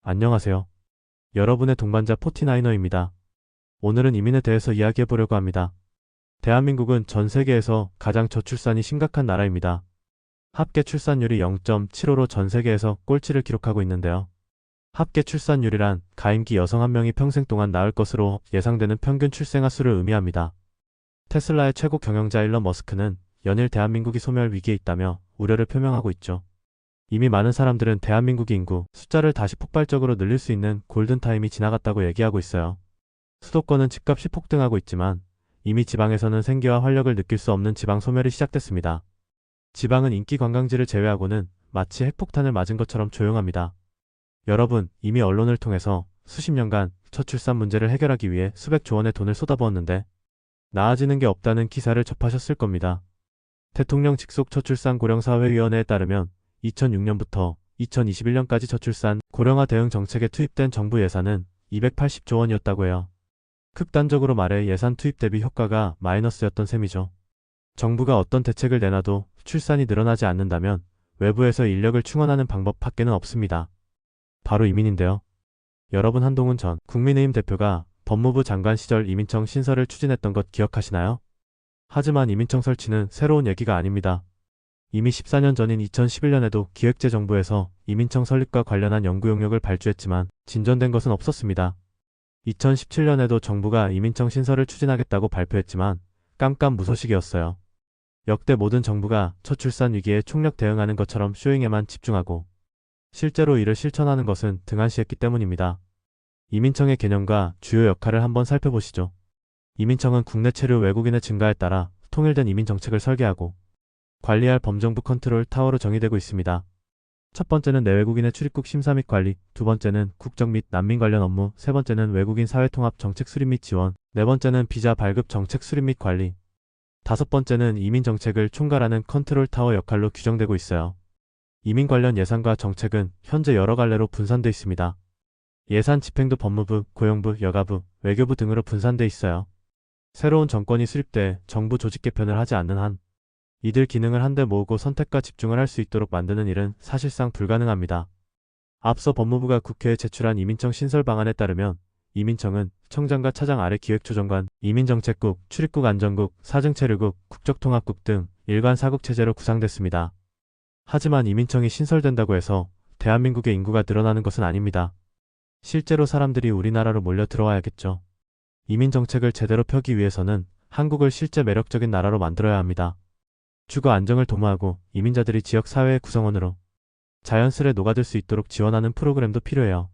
안녕하세요. 여러분의 동반자 포티나이너입니다. 오늘은 이민에 대해서 이야기해보려고 합니다. 대한민국은 전 세계에서 가장 저출산이 심각한 나라입니다. 합계 출산율이 0.75로 전 세계에서 꼴찌를 기록하고 있는데요. 합계 출산율이란 가임기 여성 한 명이 평생 동안 낳을 것으로 예상되는 평균 출생아 수를 의미합니다. 테슬라의 최고 경영자 일론 머스크는 연일 대한민국이 소멸 위기에 있다며 우려를 표명하고 있죠. 이미 많은 사람들은 대한민국의 인구 숫자를 다시 폭발적으로 늘릴 수 있는 골든타임이 지나갔다고 얘기하고 있어요. 수도권은 집값이 폭등하고 있지만 이미 지방에서는 생기와 활력을 느낄 수 없는 지방 소멸이 시작됐습니다. 지방은 인기 관광지를 제외하고는 마치 핵폭탄을 맞은 것처럼 조용합니다. 여러분, 이미 언론을 통해서 수십 년간 저출산 문제를 해결하기 위해 수백 조 원의 돈을 쏟아부었는데 나아지는 게 없다는 기사를 접하셨을 겁니다. 대통령 직속 저출산 고령사회위원회에 따르면 2006년부터 2021년까지 저출산 고령화 대응 정책에 투입된 정부 예산은 280조 원이었다고 해요. 극단적으로 말해 예산 투입 대비 효과가 마이너스였던 셈이죠. 정부가 어떤 대책을 내놔도 출산이 늘어나지 않는다면 외부에서 인력을 충원하는 방법 밖에는 없습니다. 바로 이민인데요. 여러분, 한동훈 전 국민의힘 대표가 법무부 장관 시절 이민청 신설을 추진했던 것 기억하시나요? 하지만 이민청 설치는 새로운 얘기가 아닙니다. 이미 14년 전인 2011년에도 기획재정부에서 이민청 설립과 관련한 연구 용역을 발주했지만 진전된 것은 없었습니다. 2017년에도 정부가 이민청 신설을 추진하겠다고 발표했지만 깜깜무소식이었어요. 역대 모든 정부가 저출산 위기에 총력 대응하는 것처럼 쇼잉에만 집중하고 실제로 이를 실천하는 것은 등한시했기 때문입니다. 이민청의 개념과 주요 역할을 한번 살펴보시죠. 이민청은 국내 체류 외국인의 증가에 따라 통일된 이민 정책을 설계하고 관리할 범정부 컨트롤 타워로 정의되고 있습니다. 첫 번째는 내외국인의 출입국 심사 및 관리, 두 번째는 국적 및 난민 관련 업무, 세 번째는 외국인 사회통합 정책 수립 및 지원, 네 번째는 비자 발급 정책 수립 및 관리, 다섯 번째는 이민 정책을 총괄하는 컨트롤 타워 역할로 규정되고 있어요. 이민 관련 예산과 정책은 현재 여러 갈래로 분산돼 있습니다. 예산 집행도 법무부, 고용부, 여가부, 외교부 등으로 분산돼 있어요. 새로운 정권이 수립돼 정부 조직 개편을 하지 않는 한 이들 기능을 한데 모으고 선택과 집중을 할 수 있도록 만드는 일은 사실상 불가능합니다. 앞서 법무부가 국회에 제출한 이민청 신설 방안에 따르면 이민청은 청장과 차장 아래 기획조정관, 이민정책국, 출입국 안전국, 사증체류국, 국적통합국 등 일관 사국체제로 구상됐습니다. 하지만 이민청이 신설된다고 해서 대한민국의 인구가 늘어나는 것은 아닙니다. 실제로 사람들이 우리나라로 몰려 들어와야겠죠. 이민정책을 제대로 펴기 위해서는 한국을 실제 매력적인 나라로 만들어야 합니다. 주거 안정을 도모하고 이민자들이 지역사회의 구성원으로 자연스레 녹아들 수 있도록 지원하는 프로그램도 필요해요.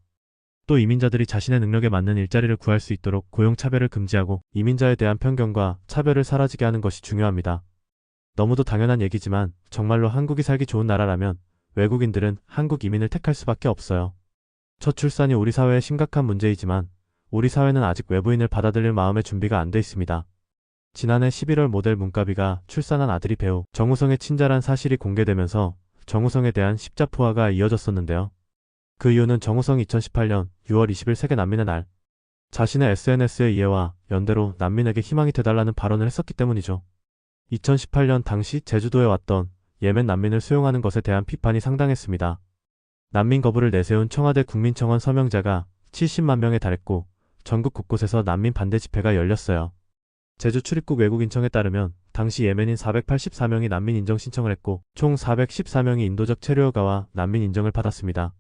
또 이민자들이 자신의 능력에 맞는 일자리를 구할 수 있도록 고용차별을 금지하고 이민자에 대한 편견과 차별을 사라지게 하는 것이 중요합니다. 너무도 당연한 얘기지만 정말로 한국이 살기 좋은 나라라면 외국인들은 한국 이민을 택할 수밖에 없어요. 저출산이 우리 사회의 심각한 문제이지만 우리 사회는 아직 외부인을 받아들일 마음의 준비가 안 돼 있습니다. 지난해 11월 모델 문가비가 출산한 아들이 배우 정우성의 친자란 사실이 공개되면서 정우성에 대한 십자포화가 이어졌었는데요. 그 이유는 정우성이 2018년 6월 20일 세계 난민의 날 자신의 SNS의 이해와 연대로 난민에게 희망이 되달라는 발언을 했었기 때문이죠. 2018년 당시 제주도에 왔던 예멘 난민을 수용하는 것에 대한 비판이 상당했습니다. 난민 거부를 내세운 청와대 국민청원 서명자가 70만 명에 달했고 전국 곳곳에서 난민 반대 집회가 열렸어요. 제주 출입국 외국인청에 따르면 당시 예멘인 484명이 난민 인정 신청을 했고 총 414명이 인도적 체류 허가와 난민 인정을 받았습니다.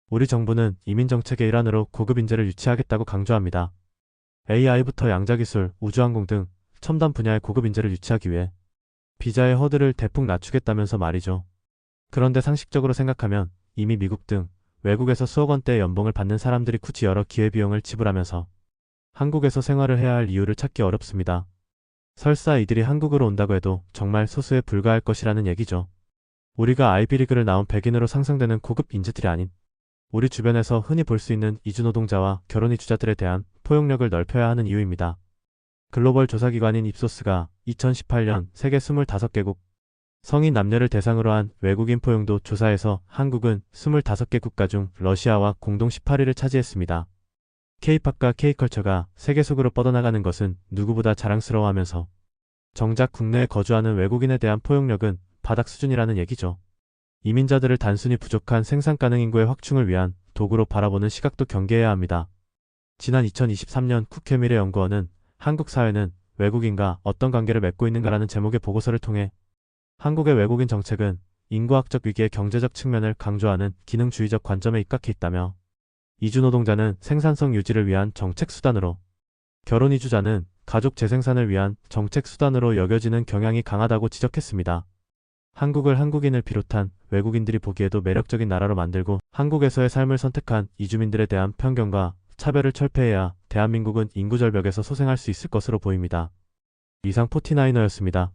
우리 정부는 이민 정책의 일환으로 고급 인재를 유치하겠다고 강조합니다. AI부터 양자기술, 우주항공 등 첨단 분야의 고급 인재를 유치하기 위해 비자의 허들을 대폭 낮추겠다면서 말이죠. 그런데 상식적으로 생각하면 이미 미국 등 외국에서 수억 원대의 연봉을 받는 사람들이 굳이 여러 기회비용을 지불하면서 한국에서 생활을 해야 할 이유를 찾기 어렵습니다. 설사 이들이 한국으로 온다고 해도 정말 소수에 불과할 것이라는 얘기죠. 우리가 아이비리그를 나온 백인으로 상상되는 고급 인재들이 아닌 우리 주변에서 흔히 볼 수 있는 이주노동자와 결혼이주자들에 대한 포용력을 넓혀야 하는 이유입니다. 글로벌 조사기관인 입소스가 2018년 세계 25개국 성인 남녀를 대상으로 한 외국인 포용도 조사에서 한국은 25개 국가 중 러시아와 공동 18위를 차지했습니다. K-팝과 K-컬처가 세계 속으로 뻗어나가는 것은 누구보다 자랑스러워하면서 정작 국내에 거주하는 외국인에 대한 포용력은 바닥 수준이라는 얘기죠. 이민자들을 단순히 부족한 생산 가능 인구의 확충을 위한 도구로 바라보는 시각도 경계해야 합니다. 지난 2023년 국회미래연구원은 한국 사회는 외국인과 어떤 관계를 맺고 있는가라는 제목의 보고서를 통해 한국의 외국인 정책은 인구학적 위기의 경제적 측면을 강조하는 기능주의적 관점에 입각해 있다며, 이주노동자는 생산성 유지를 위한 정책 수단으로, 결혼 이주자는 가족 재생산을 위한 정책 수단으로 여겨지는 경향이 강하다고 지적했습니다. 한국을 한국인을 비롯한 외국인들이 보기에도 매력적인 나라로 만들고 한국에서의 삶을 선택한 이주민들에 대한 편견과 차별을 철폐해야 대한민국은 인구절벽에서 소생할 수 있을 것으로 보입니다. 이상 포티나이너였습니다.